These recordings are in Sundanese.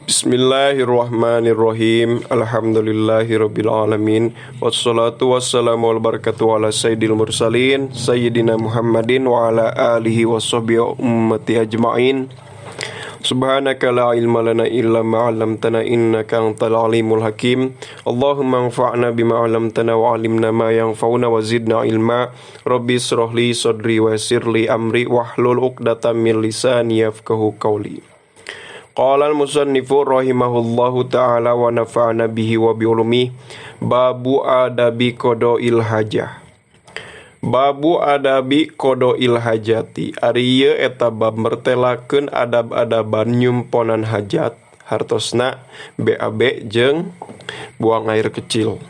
Bismillahirrahmanirrahim. Alhamdulillahirabbil alamin. Wassalatu wassalamu wal barakatuh ala sayyidil mursalin sayyidina Muhammadin wa ala alihi washabbihi wa ummati ajmain. Subhanaka la ilma lana illa ma 'allamtana innaka antal alimul hakim. Allahumma anfa'na bima 'allamtana wa 'allimna ma yanfa'una wa zidna ilma. Rabbi ishrah li sadri wa yassir li amri wahlul 'uqdatam min lisani yafqahu qawli. Qala al-musannifu rahimahullahu ta'ala wa nafa'ana bihi wa bi'ulumi. Babu adabi qada'il hajah. Babu adabi qada'il hajati. Ari ieu eta bab mertelakeun adab-adaban nyumponan hajat, hartosna BAB jeung buang air kecil.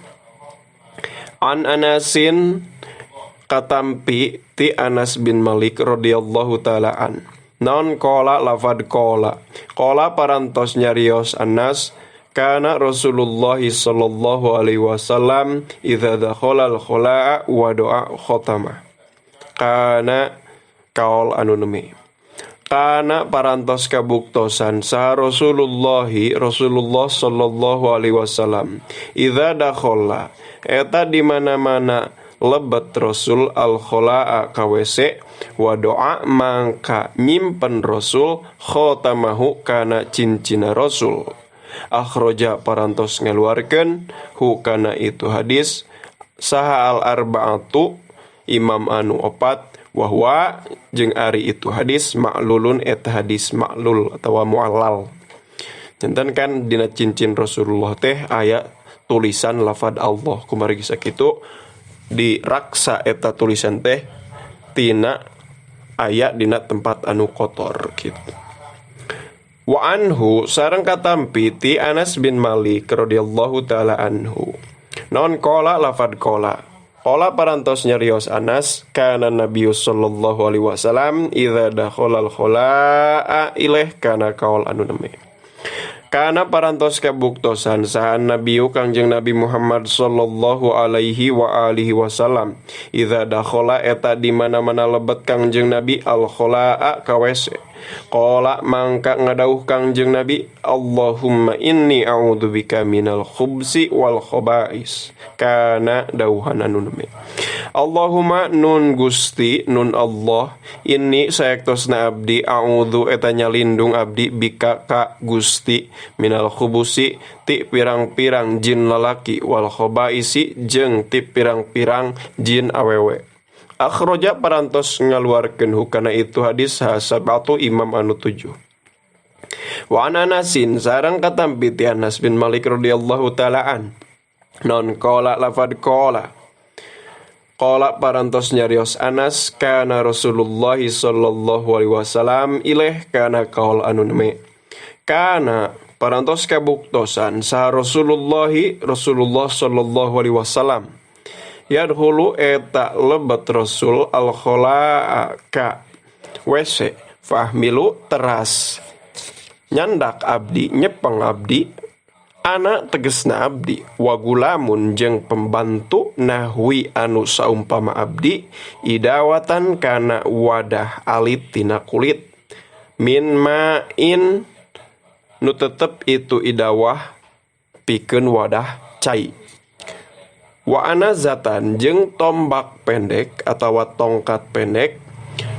An Anasin katampi ti Anas bin Malik radhiyallahu ta'ala an. Non kola lafad kola parantos nyarios Anas kana Rasulullah sallallahu alaihi wasallam idza dakhala al-khula'a wa doa khotama. Kana kaol anu nemi kana parantos kabuktosan sa Rasulullah sallallahu alaihi wasallam idza dakhala eta di mana-mana lebet Rasul al-khula'a ka WC wa doa mangka nyimpen Rasul khotamahu kana cincina Rasul. Akhroja parantos ngaluarkeun hu kana itu hadis saha al-arba'atu imam anu opat wahwa jeung ari itu hadis ma'lulun eta hadis ma'lul atawa mu'allal. Janten kan dina cincin Rasulullah teh aya tulisan lafad Allah kumaha sakitu diraksa eta tulisan teh tina aya dina tempat anu kotor gitu. Wa anhu sareng katampi ti Anas bin Malik radhiyallahu taala anhu. Non qala lafad qala parantos nyarios Anas kana Nabi sallallahu alaihi wasallam idza dakhala al-khula'a ilaih kana kaul anu neme. Kana parantos kabuktosan sahan Nabiu Kangjeng Nabi Muhammad sallallahu alaihi wa alihi wasallam idza dakhala eta di mana-mana lebet Kangjeng Nabi al-khula'a ka WC. Qala mangka ngadauh Kangjeng Nabi Allahumma inni a'udzubika minal khubsi wal khaba'is. Kana dauhan anu neme Allahumma nun Gusti nun Allah inni sayaktosna abdi a'udzu eta nyalindung abdi bika ka Gusti minal khubusi ti pirang-pirang jin lalaki wal khabaisi jeung ti pirang-pirang jin awewe. Akhroja parantos ngaluarkeun hukana itu hadis sabatu imam anu 7. Wa Anasin sareng katampi ti Anas bin Malik radhiyallahu ta'ala an. Non qala lafad qala parantos nyarios Anas kana Rasulullah sallallahu alaihi wasallam ilaih kana kaul anu neme. Kana parantos kabuktosan sa Rasulullah sallallahu alaihi wasallam yadkhulu eta lebet Rasul al-khula'a ka WC fahmilu teras nyandak abdi nyepeng abdi ana tegesna abdi wa gulamun jeung pembantu nahwi anu saumpama abdi idawatan kana wadah alit tina kulit min ma'in nu tetep itu idawah pikeun wadah cai. Wa anazatan jeung tombak pendek atawa tongkat pendek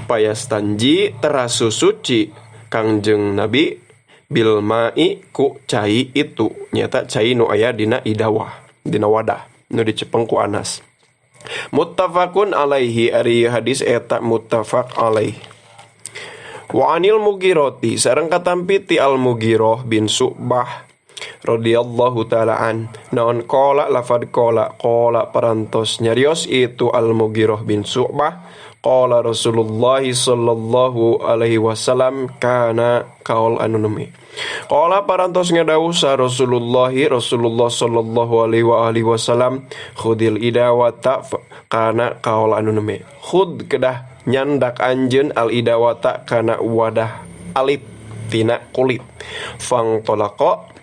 payastanji terasu suci Kangjeng Nabi bil ma'i ku cai itu nyata cai nu aya dina idawah dina wadah nu dicepeng ku Anas. Muttafaqun alaihi ari hadis eta muttafaq alaih. Wa anil Mughirati sareng katampi ti al-Mughirah bin Su'bah radhiyallahu ta'ala an. Naon qala lafad qala parantos nyarios itu al-Mughirah bin Su'bah qala Rasulullah sallallahu alaihi wasallam kana kaul anu neme. Qala parantos ngadawuh sa Rasulullah sallallahu alaihi wasallam khudil idawata kana kaul anu neme. Khud kedah nyandak anjeun al idawata kana wadah alit tina kulit. Fang tolaqa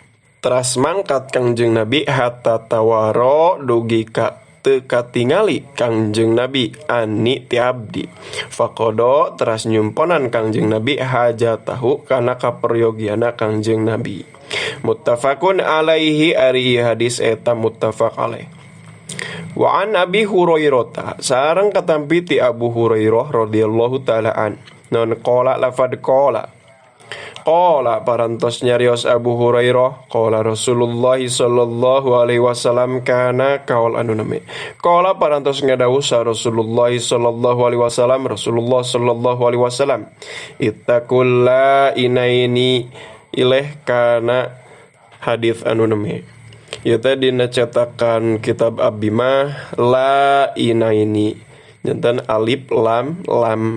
teras mangkat Kangjeng Nabi hatta tawaro dugi ka teu katingali Kangjeng Nabi ani ti abdi. Faqada teras nyumponan Kangjeng Nabi hajatahu kana kaperyogiana Kangjeng Nabi. Muttafaqun alaihi ari hadis eta muttafaq alaih. Wa an Abi Hurairah sareng katampi ti Abu Hurairah radhiyallahu taala an non qala lafad qala parantos nyarios Abu Hurairah qala Rasulullah sallallahu alaihi wasallam kana kaul anu nami qala parantos ngadawuh sa Rasulullah sallallahu alaihi wasallam Rasulullah sallallahu alaihi wasallam ittaqul la inaini ileh kana hadis anu nami ieu teh dina cetakan kitab Abimah la inaini janten alif lam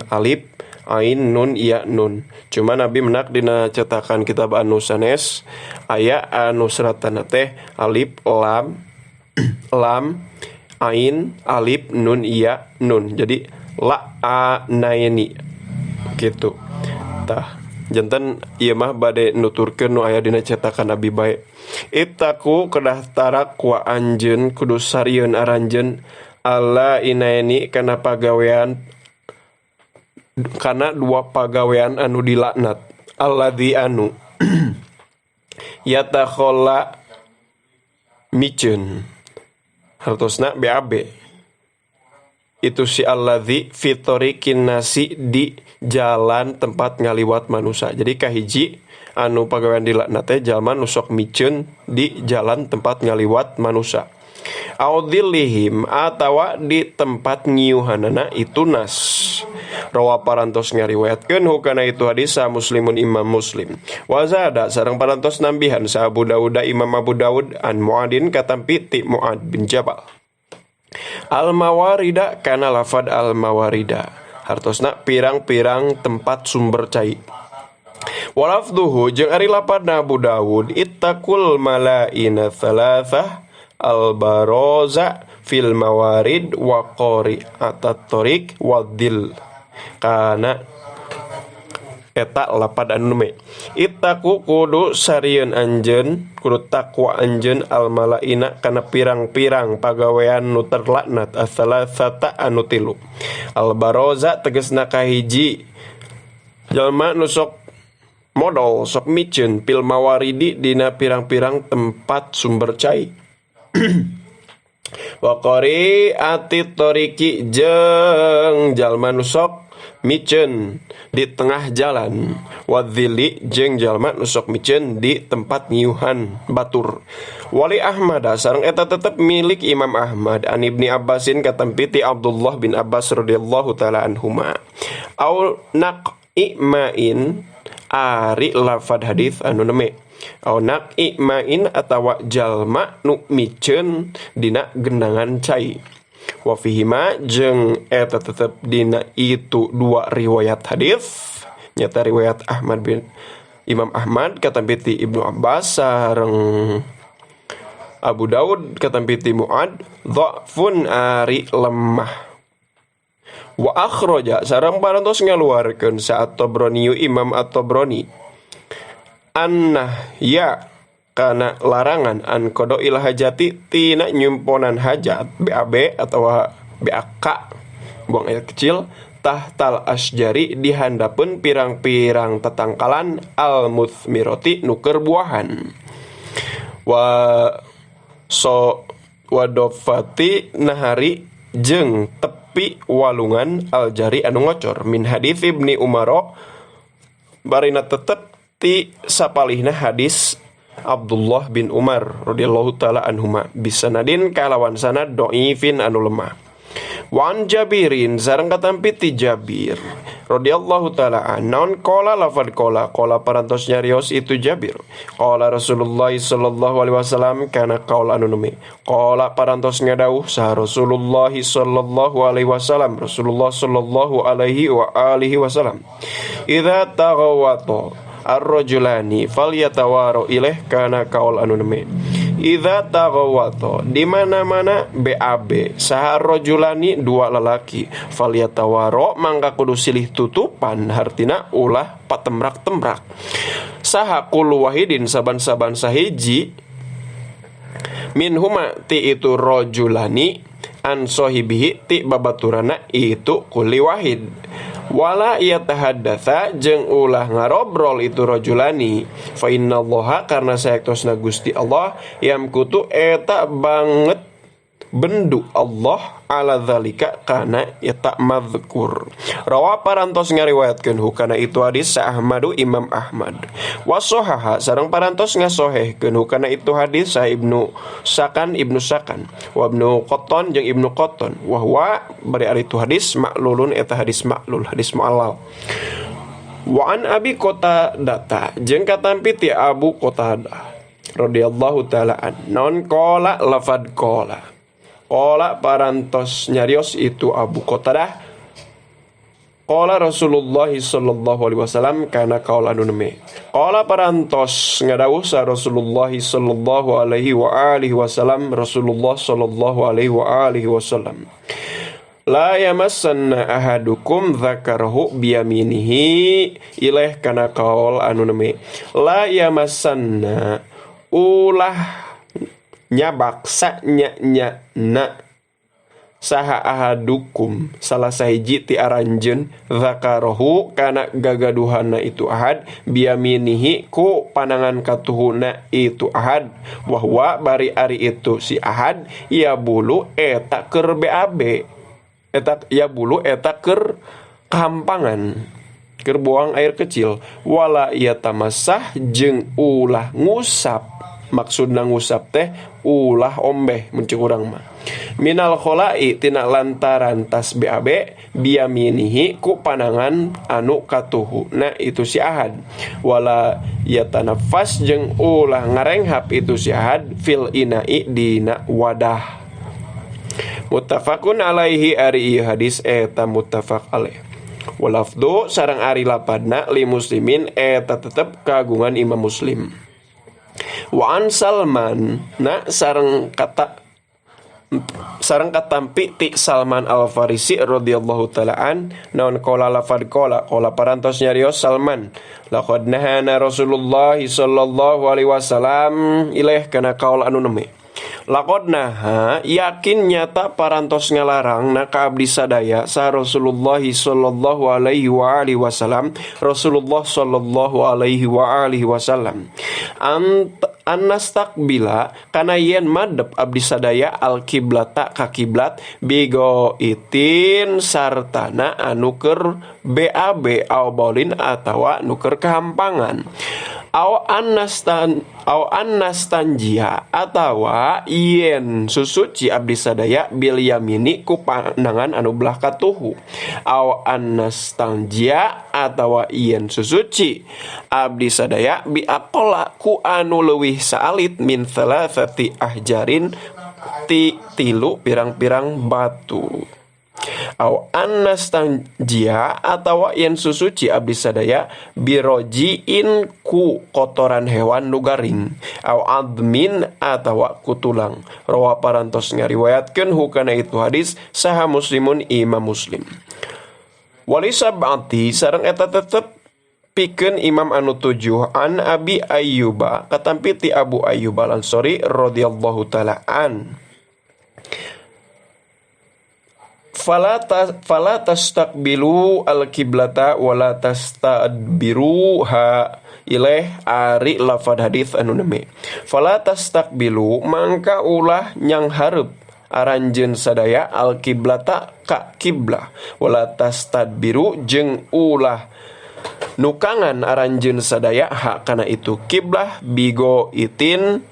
alif ain nun ya nun. Cuma Nabi menak dina cetakan kitab anu sanes aya anu seratana teh alif lam ain alif nun ya nun. Jadi la anaini gitu. Tah janten ieu mah bade nuturkeun nu aya dina cetakan Nabi bae. Ittaku kedah tarak wa anjeun kudu sarieun aranjeun alla inaini kana pagawean karena dua pagawean anu dilaknat alladzi anu yatakholla miceun hartosna BAB itu si alladzi fitorikin nasi di jalan tempat ngaliwat manusia. Jadi kahiji anu pagawean dilaknat teh jalma nu sok miceun di jalan tempat ngaliwat manusia. Audillihim atawa di tempat nyiuhanana itu nas. Rawa parantos ngariwayatkeun hukana itu hadis sa Muslimun Imam Muslim. Wa zada sareng parantos nambihan sa Abu Dawud Imam Abu Dawud an Muadin katampi ti Muad bin Jabal. Al mawarida kana lafad al mawarida hartosna pirang-pirang tempat sumber cai. Walafduhu jeung ari lapadna Abu Dawud ittaqul malaina thalathah al-baroza fil mawarid wa qori atat torik wadil kana eta lapad anu me ittaku kudu sarieun anjeun kudu takwa anjeun al-malaina kana pirang-pirang pagawean nu terlaknat as-salasata anu tilu. Al-baroza tegasna kahiji jalma nu sok modal sok miceun fil mawaridi dina pirang-pirang tempat sumber cai. Wa qori atit toriki jeung jalma nu sok miceun di tengah jalan. Wa dzili jeung jalma nu sok miceun di tempat nyiuhan batur. Wali Ahmad sareng eta tetep milik Imam Ahmad an Ibni Abbasin katampi ti Abdullah bin Abbas radhiyallahu taala anhuma. Au naq'imain ari lafad hadis anu neme au naq'imain atawa jalma nu miceun dina gendangan cai. Wa fihima jeung eta tetep dina itu dua riwayat hadis nyata riwayat Ahmad bin Imam Ahmad katampi ti Ibnu Abbas sareng Abu Daud katampi ti Muad dhafun ari lemah. Wa akhraja sareng parantos ngaluarkeun sa At-Tabrani Imam At-Tabrani ya kana larangan an qadail hajati tina nyumponan hajat BAB atau BAK buang air kecil tahtal asjari di handapeun pirang-pirang tetangkalan al muthmirati nuker buahan wa wadofati nahari jeung tepi walungan al jari anu ngocor min hadits Ibni Umar barina tetep ti sapalihna hadis Abdullah bin Umar radhiyallahu taala anhuma bisanadin kalawan sanad dhaifin anu lemah. Wan Jabirin sareng katampi ti Jabir radhiyallahu taala anhu qala lafad qala parantos nyarios itu Jabir qala Rasulullah sallallahu alaihi wasallam kana qaul anu numi qala parantos ngadawuh sa Rasulullah sallallahu alaihi wasallam Rasulullah sallallahu alaihi wa alihi wasallam idza taghawata ar-rajulani falyatawaru ilaih kana kaul anu neme idza taghawata di mana-mana BAB saha rajulani dua lelaki falyatawaru mangka kudu silih tutupan hartina ulah patembrak-tembrak saha kul wahidin saban-saban sahiji minhuma ti itu rajulani an sahibihi ti babaturana itu kulli wahid Wala yatahaddatsa jeung ulah ngarobrol itu rajulani fa innallaha karna saektosna Gusti Allah yamkutu eta banget bendu Allah ala zalika kana eta madzkur. Rawa parantos ngariwayatkeun hukana itu hadis sa Ahmadu Imam Ahmad. Wa sahaha sareng parantos ngasohehkeun hukana itu hadis sa Ibnu Sakan wa Ibnu Qattan jeung Ibnu Qattan. Wa huwa bari ari itu hadis maklulun eta hadis maklul, hadis mu'allal. Wa an Abi Qatadah jeung katampi ti Abu Qatadah radhiyallahu taala an non qala lafad qala parantos nyarios itu Abu Qatadah qala Rasulullah sallallahu alaihi wasallam kana qaula nunme qala parantos ngadawuh sa Rasulullah sallallahu alaihi wa alihi wasallam Rasulullah sallallahu alaihi wa alihi wasallam la yamassanna ahadukum dzakarahu biyaminihi ilaih kana qaul anu neme la yamassanna ulah nyabak nya saha ahadukum salah sahiji ti aranjeun zakarahu kana gagaduhanna itu ahad biyaminihi ku panangan katuhuna itu ahad wahwa bari ari itu si ahad ya bulu eta keur BAB eta keur kahampangan keur buang air kecil wala yatamassah jeung ulah ngusap maksudna ngusap teh ulah ombeh muncul urang mah minal khola'i tina lantaran tas BAB biyaminihi ku panangan anu katuhuna itu si ahad wala yatanafas jeung ulah ngarenghap itu si ahad fil ina'i dina wadah. Muttafaqun alaihi ari hadis eta muttafaq alaih. Walafdu sareng ari lapadna li muslimin eta tetep kagungan Imam Muslim. Wa an Salman sareng katampi ti Salman Al-Farisi radhiyallahu taala an naon qala lafad qala parantos nyarios Salman laqad nahana Rasulullah sallallahu alaihi wasallam ilaih kana qaul anu neme laqad naha yakin nyata parantos ngalarang na ka abdi sadaya sa Rasulullah sallallahu alaihi wa alihi wasallam Rasulullah sallallahu alaihi wa alihi wasallam annastakbila kana yen madep abdi sadaya al kiblata ka kiblat bigo itin sartana anu keur BAB au baulin atawa anu keur kahampangan au annastanjia atawa yen susuci abdi sadaya bil yamini ku pandangan anu belah katuhu au annastanjia atawa yen susuci abdi sadaya bi aqala ku anu leuwih saalit min thalathati ahjarin tilu pirang-pirang batu au annastanjia atawa yen susuci abdi sadaya birojiin ku kotoran hewan nu garing au admin atawa ku tulang. Rawa parantos ngariwayatkeun hukana itu hadis saha Muslimun Imam Muslim. Wali sab'ati sareng eta tetep pikeun Imam anu tujuh an Abi Ayyuba katampi ti Abu Ayyub Al-Ansari radhiyallahu taala an fala tastaqbilu al-qiblata wala tastadbiruha ilaih ari lafad hadis anu neme fala tastaqbilu mangka ulah nyang hareup aranjeun sadaya al-qiblata ka kiblah wala tastadbiru jeung ulah nukangan aranjeun sadaya hak kana itu kiblah bigo itin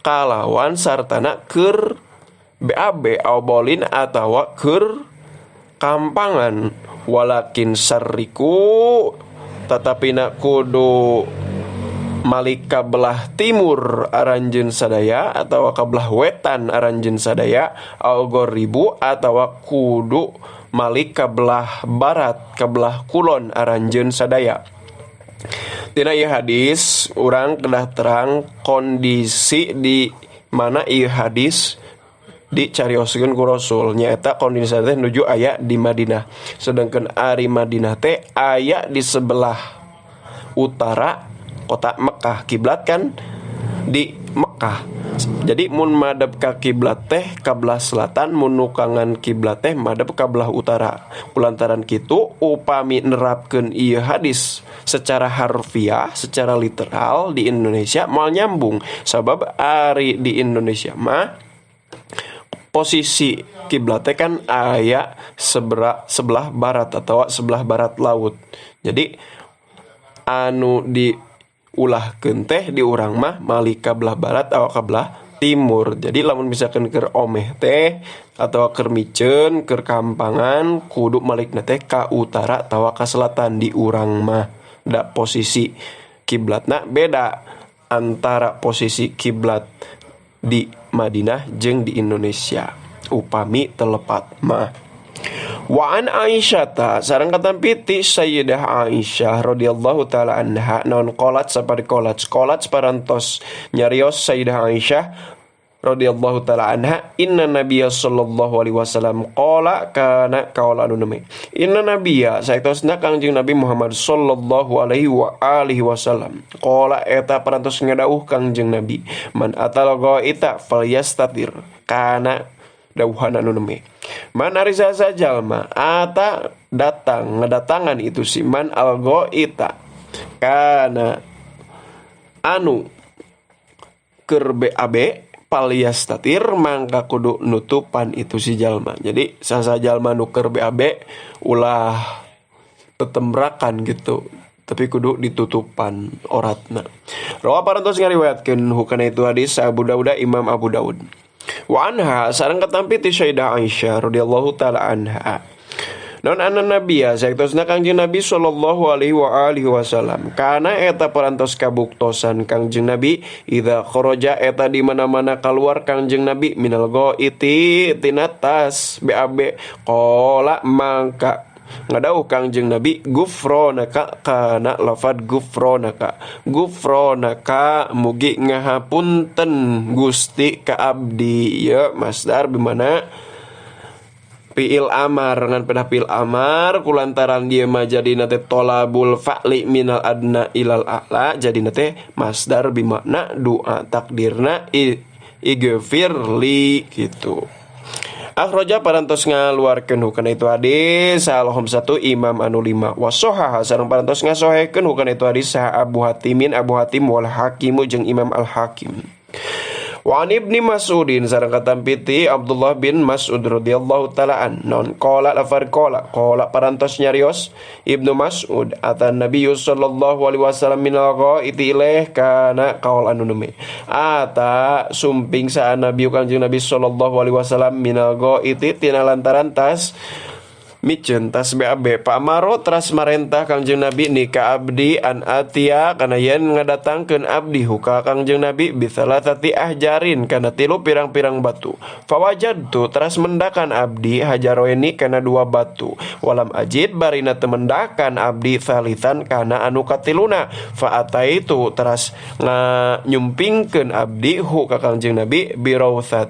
kalawan sartana keur BAB au bolin atawa keur kampangan walakin sarriku tatapina kudu malik ka belah timur aranjeun sadaya atawa ka belah wetan aranjeun sadaya au goribu atawa kudu malik ka belah barat ka belah kulon aranjeun sadaya. Tina ieu hadis urang kedah terang kondisi di mana ieu hadis dicarioskeun ku Rasul nyaeta kondisi teh nuju aya di Madinah sedangkan ari Madinah teh aya di sebelah utara kota Mekah kiblat kan di Mekah Jadi mun madep ka kiblat teh ka belah selatan, mun nukangan kiblat teh madep ka belah utara. Kulantaran kitu upami nerapkeun ieu hadis secara harfiah, secara literal di Indonesia moal nyambung. Sabab ari di Indonesia mah posisi kiblat teh kan aya sebelah barat atau sebelah barat laut. Jadi anu diulahkeun teh di urang mah malih ka belah barat atau ka belah timur. Jadi lamun misalkan keur omeh teh atau keur miceun keur kampangan kudu malikna teh ka utara atau ka selatan di urang mah. Da posisi kiblatna beda antara posisi kiblat di Madinah jeung di Indonesia upami telepat mah. Wa an Aisyah sareng katampi ti Sayyidah Aisyah radhiyallahu taala anha naon qolat sapari qolat parantos nyarios Sayyidah Aisyah radhiyallahu taala anha inna nabiyya sallallahu alaihi wasallam qala kana qaula anu neme inna nabiyya saektosna Kangjeng Nabi Muhammad sallallahu alaihi wa alihi wasallam qala eta parantos ngadawuh Kangjeng Nabi man atal ghaita falyastatir kana dawuhan anu neme man ari saha jalma ata ngadatangan itu si man al ghaita kana anu keur BAB palyastatir mangka kudu nutupan itu si jalma. Jadi saha jalma nu keur BAB ulah tetembrakan gitu, tapi kudu ditutupan oratna. Rawa parantos ngariwayatkeun hukana itu hadis Abu Daud Imam Abu Daud. Wa anha sareng katampi ti Sayyidah Aisyah radhiyallahu taala anha. Non anna nabiyya saektosna Kangjeng Nabi sallallahu alaihi wa alihi wasallam kana eta parantos kabuktosan Kangjeng Nabi idza kharaja eta di mana-mana keluar Kangjeng Nabi minal ghaiti tina tas BAB qala mangka ngadauh Kangjeng Nabi gufronaka kana lafad gufronaka mugi ngahapunten Gusti ka abdi ya masdar bimana fi'il amar ngan pedah fi'il amar kulantaran dia mah jadi nate tolabul fa'li minal adna ilal a'la jadi nate masdar bimakna doa takdirna igfirli gitu. Akhraja parantos ngaluarkeun hukana itu hadis salohom satu Imam anu 5 wasohaha sareng parantos ngasohekeun hukana itu hadis saha Abu Hatim wal Hakim jeung Imam Al Hakim. Wa an Ibni Mas'udin sareng katampiti Abdullah bin Mas'ud radhiyallahu taala an non qala parantos nyarios Ibnu Mas'ud atan Nabi sallallahu alaihi wasallam minal ghaiti ilaih kana qaul anu neme ata sumping sa Nabi Kangjeng Nabi sallallahu alaihi wasallam minal ghaiti tina lantaran tas miceun tas BAB pamaro teras marentah Kangjeng Nabi nika abdi an atia kana yen ngadatangkeun abdi huka Kangjeng Nabi bisalatati ahjarin kana 3 pirang-pirang batu fawajadtu teras mendakan abdi hajaroeni kana 2 batu walam ajid barina temendakan abdi salisan kana anu katiluna fa ataitu teras nganyumpingkeun abdi huka Kangjeng Nabi birausat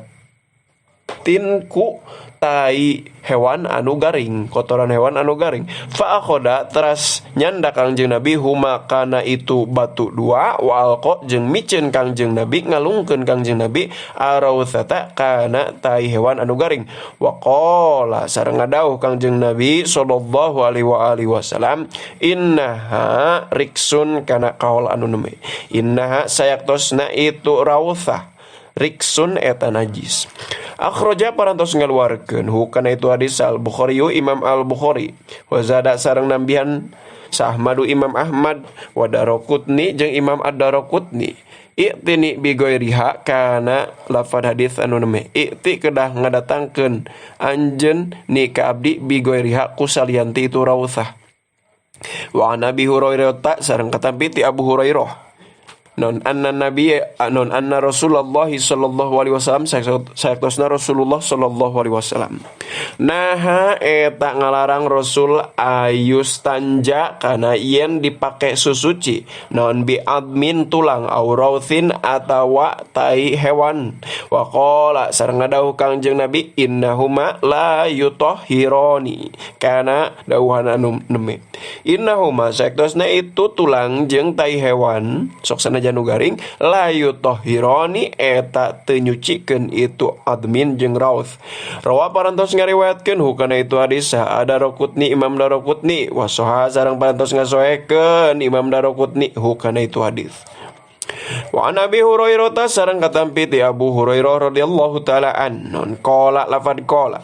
tinku tai hewan anu garing kotoran hewan anu garing fa akhoda teras nyanda Kangjeng Nabi huma kana itu batu 2 wa alqa jeung miceun Kangjeng Nabi ngalungkeun Kangjeng Nabi arausata kana tai hewan anu garing wa qala sareng ngadauh Kangjeng Nabi sallallahu alaihi wasallam innaha riksun kana kaul anu neme innaha sayaktosna itu rausah riksun eta najis. Akhraja parantos ngaluarkeun hukana itu hadis Al-Bukhari Imam Al-Bukhari wa zada sareng nambihan sa Ahmadu Imam Ahmad wa Daraqutni jeung Imam Ad-Daraqutni i'tini bi ghairiha kana lafaz hadis anu neme i'ti kedah ngadatangkeun anjeun ni ka abdi bi ghairiha kusalianti itu rausah wa Nabi Hurairah sareng katampi ti Abu Hurairah non anna Rasulullah sallallahu alaihi wasallam saektosna Rasulullah sallallahu alaihi wasallam naha eta ngalarang Rasul ayus tanja kana yen dipake susuci non bi admin tulang aurathin atawa tai hewan wa qala sareng ngadauh Kangjeng Nabi innahuma la yutahhirani kana dawuhan anu neme innahuma saektosna itu tulang jeung tai hewan sok sanajan nu garing layu tohironi eta teu nyucikeun itu admin jeung Rawth. Rawa parantos ngariwayatkeun hukana itu hadis Ad-Daraqutni Imam Daraqutni wa sahha sareng parantos ngasoekeun Imam Daraqutni hukana itu hadis. Wa an Abi Hurairah sareng katampi ti Abu Hurairah radhiyallahu taala anhu qala lafad qala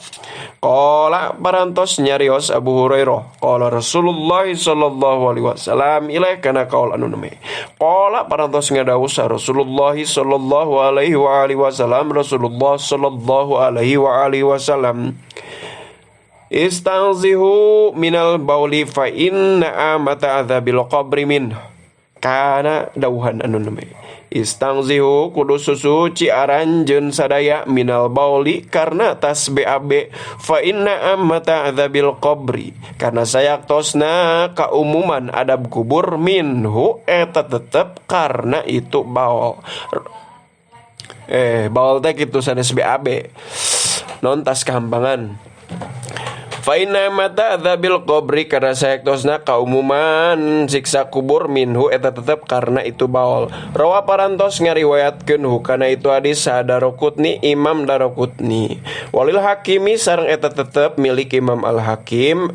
parantos nyarios Abu Hurairah qala Rasulullah sallallahu alaihi wasallam ilaih kana qaul anu neme qala parantos ngadawuh Rasulullah sallallahu alaihi wa alihi wasallam Rasulullah sallallahu alaihi wa alihi wasallam istanzihu minal bauli fa inna amata adzabil qabri min kana dawuhan anu neme istangzihu kudu susuci aranjeun sadaya minal bauli karena tas BAB fa inna ammata adzabil qabri karena sayaktosna kaumuman adab kubur minhu eta tetep karena itu baul baul teh kitu sanes BAB non tas kahampangan fa inna mata adzabil qabri karena sayaktosna kaumuman siksa kubur minhu eta tetep karena itu baul. Rawa parantos ngariwayatkeun hukana itu hadis Ad-Daraqutni Imam Daraqutni. Walil Hakimi sareng eta tetep milik Imam Al-Hakim.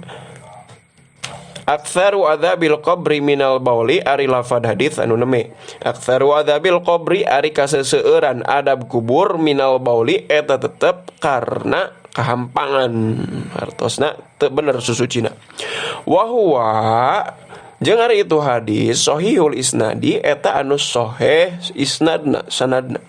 Aktsaru adzabil qabri minal bauli ari lafad hadis anu neme. Aktsaru adzabil qabri ari kaseseueuran adab kubur minal bauli eta tetep karena kahampangan hartosna teu bener susucina wa huwa jeung ari itu hadis sahihul isnadi eta anu sahih isnadna sanadna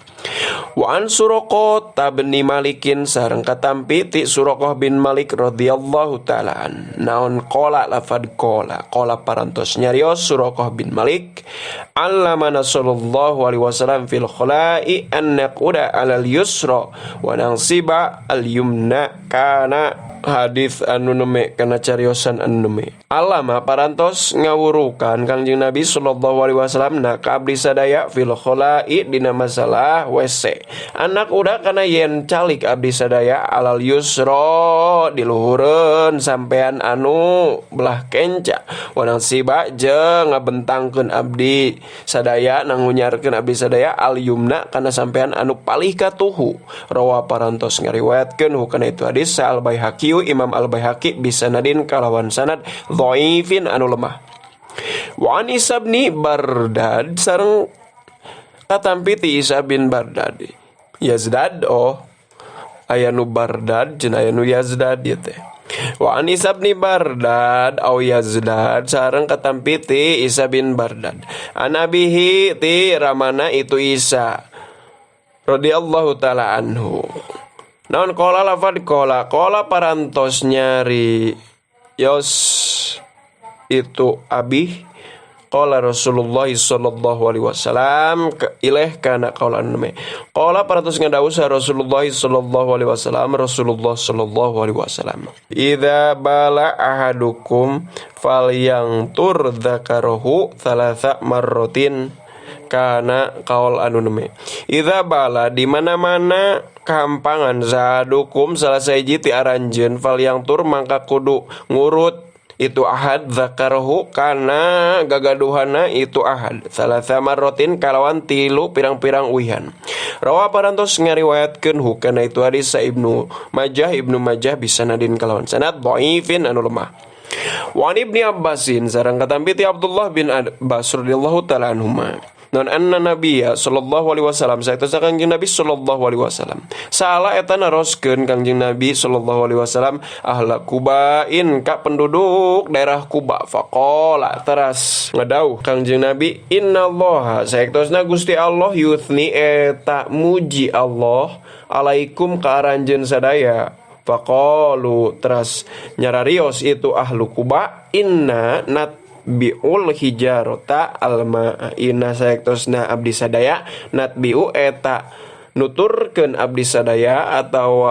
wa an Suraqah bin Malikin sareng katampi ti Suraqah bin Malik radhiyallahu taala naon qala lafad qala parantos nyarios Suraqah bin Malik allamana sallallahu alaihi wasallam fil khala'i an naquda alal yusra wa nansiba al yumna kana hadis anu neme kana cariosan anu neme alama parantos ngawurukan Kangjeng Nabi sallallahu alaihi wasallam na ka abdi sadaya fil khala'i dina masalah WC anak udah kana yen calik abdi sadaya alal yusra diluhureun sampean anu belah kenca wanang siba jeung ngabentangkeun abdi sadaya nangunyarkeun abdi sadaya al yumna kana sampean anu palih katuhu. Rawa parantos ngariwayatkeun hukana itu hadis Al Baihaqi Imam Al Baihaqi bisanadin kalawan sanad dhaifin anu lemah. Wa an Isa bin Bardad sareng katampi ti Isa bin Bardad Yazdad aya nu Bardad jeung aya nu Yazdad ieu teh. Wa an Isa bin Bardad au Yazdad sareng katampi ti Isa bin Bardad anabihi ti ramana itu Isa radhiyallahu taala anhu. Naon qala lafad qala parantos nyari yos itu abi qala Rasulullah sallallahu alaihi wasallam ilaih kana qaulan me qala parantos ngadawuh Rasulullah sallallahu alaihi wasallam idza bala ahadukum falyantur dzakarahu thalatha marratin kana qaul anu neme idza bala di mana-mana kahampangan zadukum salah sahiji ti aranjeun fal yang tur mangka kudu ngurut itu ahad zakarahu kana gagaduhana itu ahad salasa marrotin kalawan tilu pirang-pirang uihan. Rawa parantos ngariwayatkeun hukana itu hadis sa Ibnu Majah bisanadin kalawan sanad dhaifin anu lemah. Wa Ibnu Abbasin sareng katampi ti Abdullah bin Abbas radhiyallahu taala anhuma non anna nabiyya sallallahu alaihi wasallam saeutosna Kangjeng Nabi sallallahu alaihi wasallam salah eta naroskeun Kangjeng Nabi sallallahu alaihi wasallam ahla Kubain ka penduduk daerah Kuba faqala teras ngadauh Kangjeng Nabi innallaha saeutosna Gusti Allah yuthni eta muji Allah alaikum ka aranjeun sadaya faqalu teras nyararios itu ahlu Kuba inna biul hijarota alma ina saektosna abdi sadaya natbiu eta nuturkeun abdi sadaya atau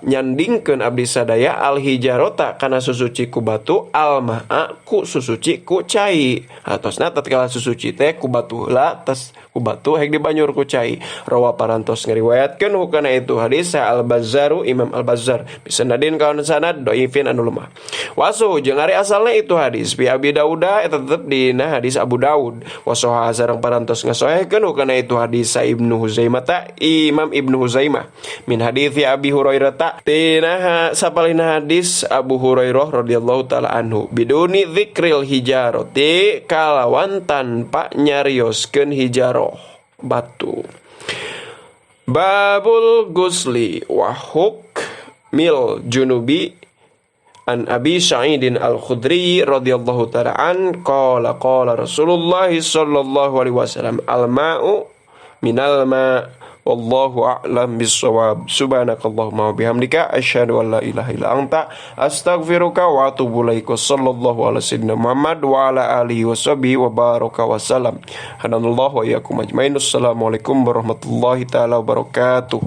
nyandingkeun abdi sadaya al hijarota kana susuci ku batu al ma'a ku susuci ku cai. Atosna tatkala susuci teh ku batu heula tos ku batu hek dibanyur ku cai. Rawa parantos ngariwayatkeun hukana itu hadis al Bazzaru Imam al Bazzar bisanadin kawan sanad dhaifin anu lemah. Wasu jeung ari asalna itu hadis bi Abi Dauda eta tetep dina hadis Abu Daud. Wasoha sareng parantos ngasoehkeun hukana itu hadis Ibnu Huzaimah ta Imam Ibnu Huzaimah min hadis Abi Hurairah ta tina sapalina hadis Abu Hurairah radhiyallahu taala anhu biduni dzikril hijarati kalawan tanpa nyarioskeun hijaroh batu. Babul gusli wa hukmil junubi an Abi Sa'idin Al-Khudri radhiyallahu taala an qala Rasulullah sallallahu alaihi wasallam al-ma'u minal ma' wallahu a'lam bis-shawab. Subhanakallahumma wa bihamdika asyhadu an la ilaha illa anta astaghfiruka wa atubu ilaik. Sallallahu ala sayyidina Muhammad wa ala alihi washabihi wa baraka wa salam. Hanallahu wa iyyakum ajmain. Assalamualaikum warahmatullahi taala wabarakatuh.